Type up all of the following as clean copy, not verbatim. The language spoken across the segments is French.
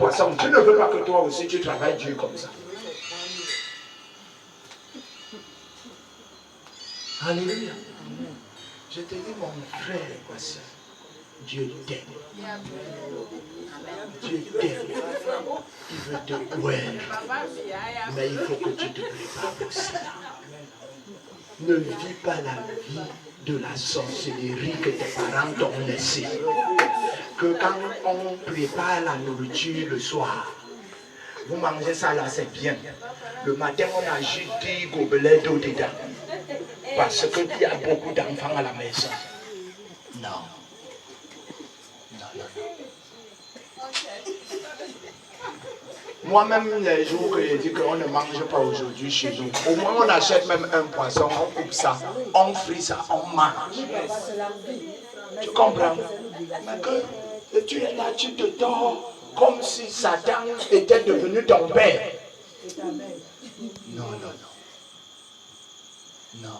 poisson. Tu ne veux pas que toi aussi tu travailles dur comme ça. Alléluia. Je te dis, mon frère et ma soeur, Dieu t'aime. Dieu t'aime. Il veut te voir. Mais il faut que tu te prépares aussi. Ne vis pas la vie de la sorcellerie que tes parents t'ont laissée. Que quand on prépare la nourriture le soir, vous mangez ça là, c'est bien. Le matin, on a juste 10 gobelets d'eau dedans. Parce qu'il y a beaucoup d'enfants à la maison. Non. Non, non, non. Moi-même, les jours que j'ai dit qu'on ne mange pas aujourd'hui chez nous, au moins on achète même un poisson, on coupe ça, on frit ça, on mange. Tu comprends? Mais que tu es là, tu te dors comme si Satan était devenu ton père. Non, non, non. Non.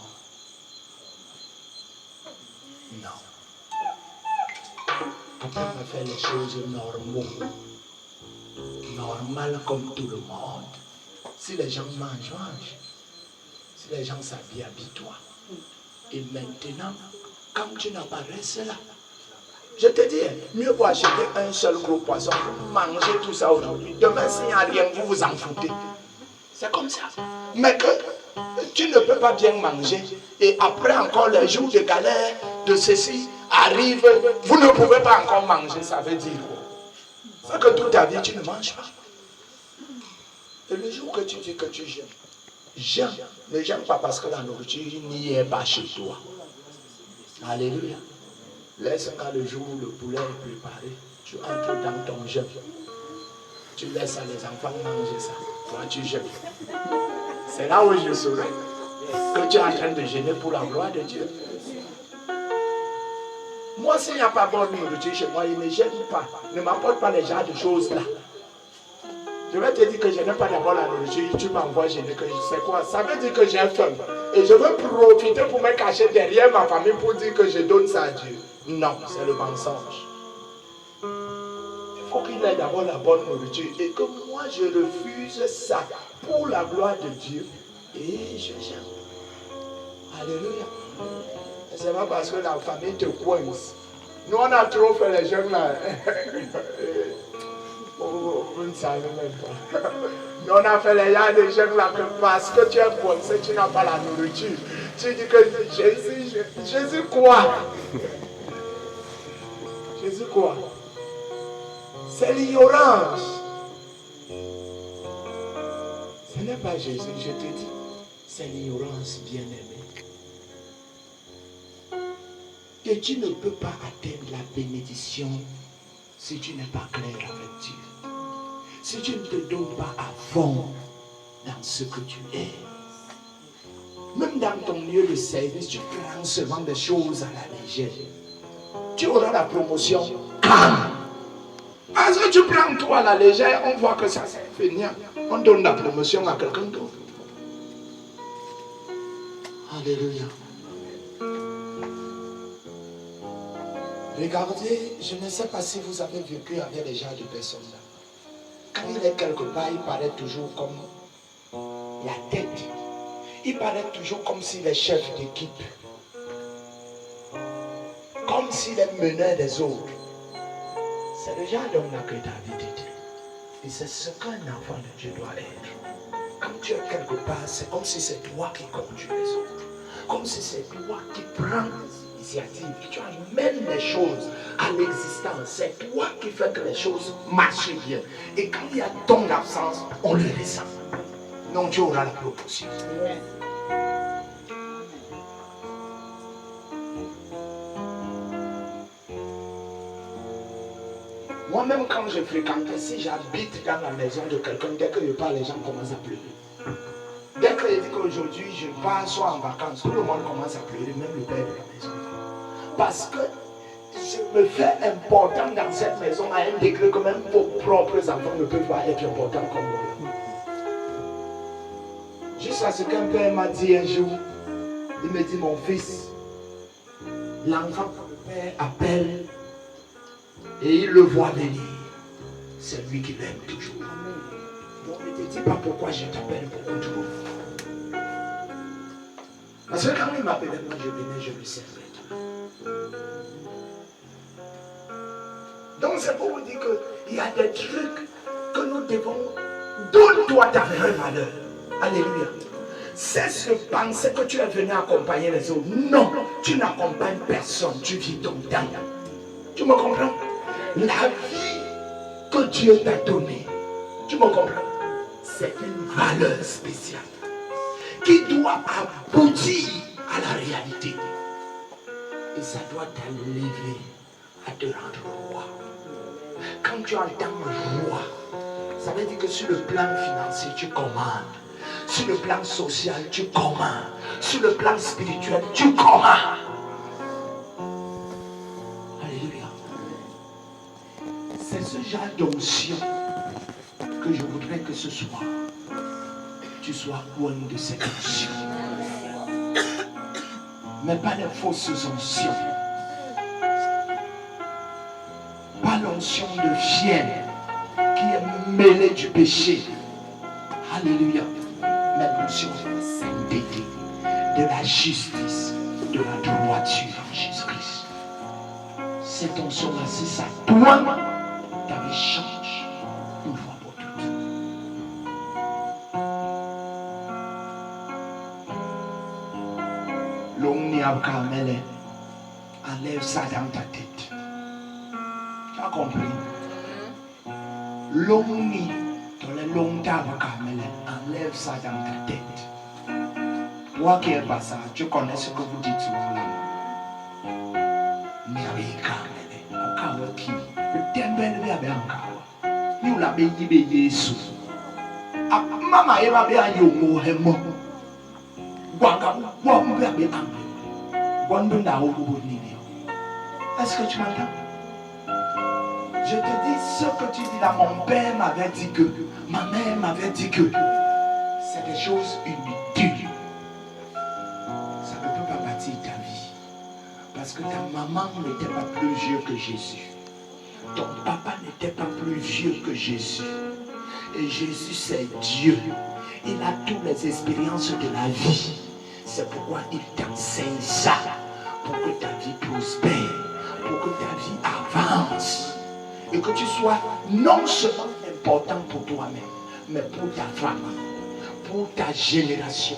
Non. On peut pas faire les choses normales comme tout le monde. Si les gens mangent, mangent. Si les gens s'habillent, habille-toi. Et maintenant, quand tu n'as pas resté là, je te dis, mieux vaut acheter un seul gros poisson, manger tout ça aujourd'hui. Demain, s'il n'y a rien, vous vous en foutez. C'est comme ça. Mais que tu ne peux pas bien manger. Et après encore les jours de galère, de ceci, arrivent, vous ne pouvez pas encore manger. Ça veut dire quoi? C'est que toute ta vie, tu ne manges pas. Et le jour que tu dis que tu jeûnes, jeûne. Ne jeûne pas parce que la nourriture n'y est pas chez toi. Alléluia. Laisse quand le jour où le poulet est préparé, tu entres dans ton jeûne. Tu laisses les enfants manger ça. Toi, tu jeûnes. C'est là où je saurai que tu es en train de jeûner pour la gloire de Dieu. Moi, s'il n'y a pas bonne nourriture chez moi, il ne jeûne pas. Ne m'apporte pas les genres de choses là. Je vais te dire que je n'aime pas d'abord la nourriture, tu m'envoies jeûner, que je sais quoi. Ça veut dire que j'ai faim. Et je veux profiter pour me cacher derrière ma famille pour dire que je donne ça à Dieu. Non, c'est le mensonge. Il faut qu'il ait d'abord la bonne nourriture. Et que moi, je refuse ça pour la gloire de Dieu. Et je jeûne. Alléluia. Ce n'est pas parce que la famille te coince. Nous, on a trop fait les jeunes là. Vous ne savez même pas. Nous, on a fait les gens des jeunes là que parce que tu es coincé, tu n'as pas la nourriture. Tu dis que Jésus quoi? Jésus quoi? C'est l'ignorance. Ce n'est pas Jésus, je te dis. C'est l'ignorance, bien-aimée. Et tu ne peux pas atteindre la bénédiction si tu n'es pas clair avec Dieu. Si tu ne te donnes pas à fond dans ce que tu es. Même dans ton lieu de service, tu prends seulement des choses à la légère. Tu auras la promotion calme. Parce que tu prends toi à la légère, on voit que ça c'est fini. On donne la promotion à quelqu'un d'autre. Alléluia. Regardez, je ne sais pas si vous avez vécu avec les gens de personnes là. Quand il est quelque part, il paraît toujours comme la tête. Il paraît toujours comme s'il est chef d'équipe. Comme s'il est meneur des autres. C'est le genre d'homme-là que David était. Et c'est ce qu'un enfant de Dieu doit être. Quand tu es quelque part, c'est comme si c'est toi qui conduis les autres. Comme si c'est toi qui prends les initiatives. Tu amènes les choses à l'existence. C'est toi qui fais que les choses marchent bien. Et quand il y a ton absence, on le ressent. Donc tu auras la promotion. Moi-même, quand je fréquente, si j'habite dans la maison de quelqu'un, dès que je parle, les gens commencent à pleurer. Dès que je dis qu'aujourd'hui, je pars soit en vacances, tout le monde commence à pleurer, même le père de la maison. Parce que je me fais important dans cette maison à un degré que même vos propres enfants ne peuvent pas être importants comme moi. Jusqu'à ce qu'un père m'a dit un jour, il me dit, mon fils, l'enfant que le père appelle, et il le voit venir. c'est lui qui l'aime toujours. Donc ne te dis pas pourquoi je t'appelle beaucoup trop. Parce que quand il m'appelait, moi je venais, je le servais. Donc c'est pour vous dire qu'il y a des trucs que nous devons. Donne-toi ta vraie valeur. Alléluia. Cesse de penser que tu es venu accompagner les autres. Non, tu n'accompagnes personne. Tu vis ton temps. Tu me comprends? La vie que Dieu t'a donnée, tu me comprends? C'est une valeur spéciale qui doit aboutir à la réalité. Et ça doit t'élever à te rendre roi. Quand tu entends roi, ça veut dire que sur le plan financier, tu commandes. Sur le plan social, tu commandes. Sur le plan spirituel, tu commandes. Alléluia. C'est ce genre d'onction que je voudrais que ce soir, tu sois loin de cette onction. Mais pas les fausses oncions. Pas l'onction de fiel qui est mêlée du péché. Alléluia. Mais l'onction de la sainteté, de la justice, de la droiture en Jésus-Christ. Cette onction-là, c'est ça. Toi, ta vie change une fois pour toutes. L'omni Abkamele, enlève ça dans ta tête. Tu as compris? L'omni, dans les longs Abkamele, enlève ça dans ta tête. Toi qui es pas ça, tu connais ce que vous dites souvent là. Mama eva be ayo mo hemo. Wanga wa mbe be ambe. Wando na obo ni. Est-ce que tu m'entends? Je te dis ce que tu dis là. Mon père m'avait dit que, ma mère m'avait dit que c'est des choses inutiles. Ça ne peut pas bâtir ta vie. Parce que ta maman n'était pas plus vieux que Jésus. Ton papa n'était pas plus vieux que Jésus. Et Jésus, c'est Dieu. Il a toutes les expériences de la vie. C'est pourquoi il t'enseigne ça. Pour que ta vie prospère. Pour que ta vie avance. Et que tu sois non seulement important pour toi-même, mais pour ta femme, pour ta génération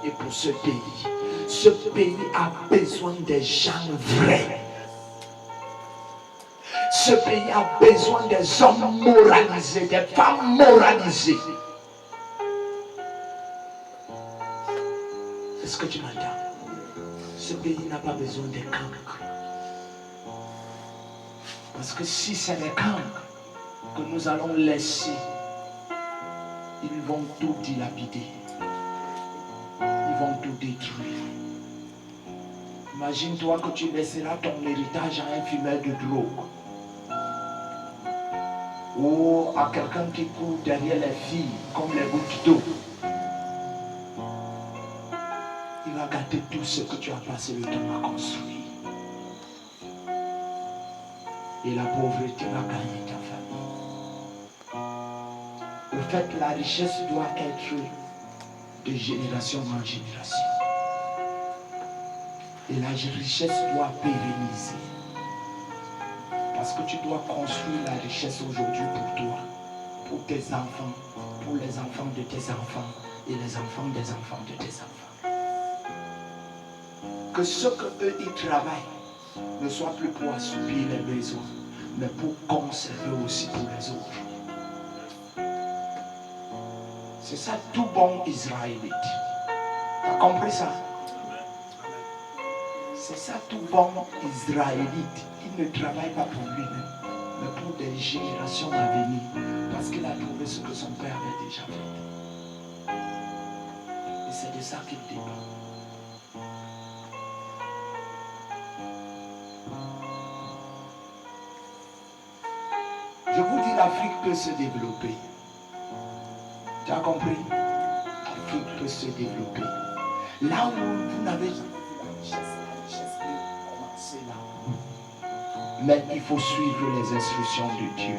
et pour ce pays. Ce pays a besoin des gens vrais. Ce pays a besoin des hommes moralisés, des femmes moralisées. Est-ce que tu m'entends? Ce pays n'a pas besoin des cancres. Parce que si c'est les cancres que nous allons laisser, ils vont tout dilapider. Ils vont tout détruire. Imagine-toi que tu laisseras ton héritage à un fumeur de drogue. Ou à quelqu'un qui court derrière les filles comme les gouttes d'eau. Il va gâter tout ce que tu as passé le temps à construire. Et la pauvreté va gagner ta famille. En fait, la richesse doit être de génération en génération. Et la richesse doit pérenniser. Parce que tu dois construire la richesse aujourd'hui pour toi, pour tes enfants, pour les enfants de tes enfants et les enfants des enfants de tes enfants. Que ce qu'eux ils travaillent ne soit plus pour assoupir les besoins, mais pour conserver aussi pour les autres. C'est ça tout bon Israélite. Tu as compris ça? C'est ça tout bon Israélite. Il ne travaille pas pour lui-même, mais pour des générations à venir. Parce qu'il a trouvé ce que son père avait déjà fait. Et c'est de ça qu'il dépend. Je vous dis, l'Afrique peut se développer. Tu as compris? L'Afrique peut se développer. Là où vous n'avez la richesse peut commencer là. Mais il faut suivre les instructions de Dieu.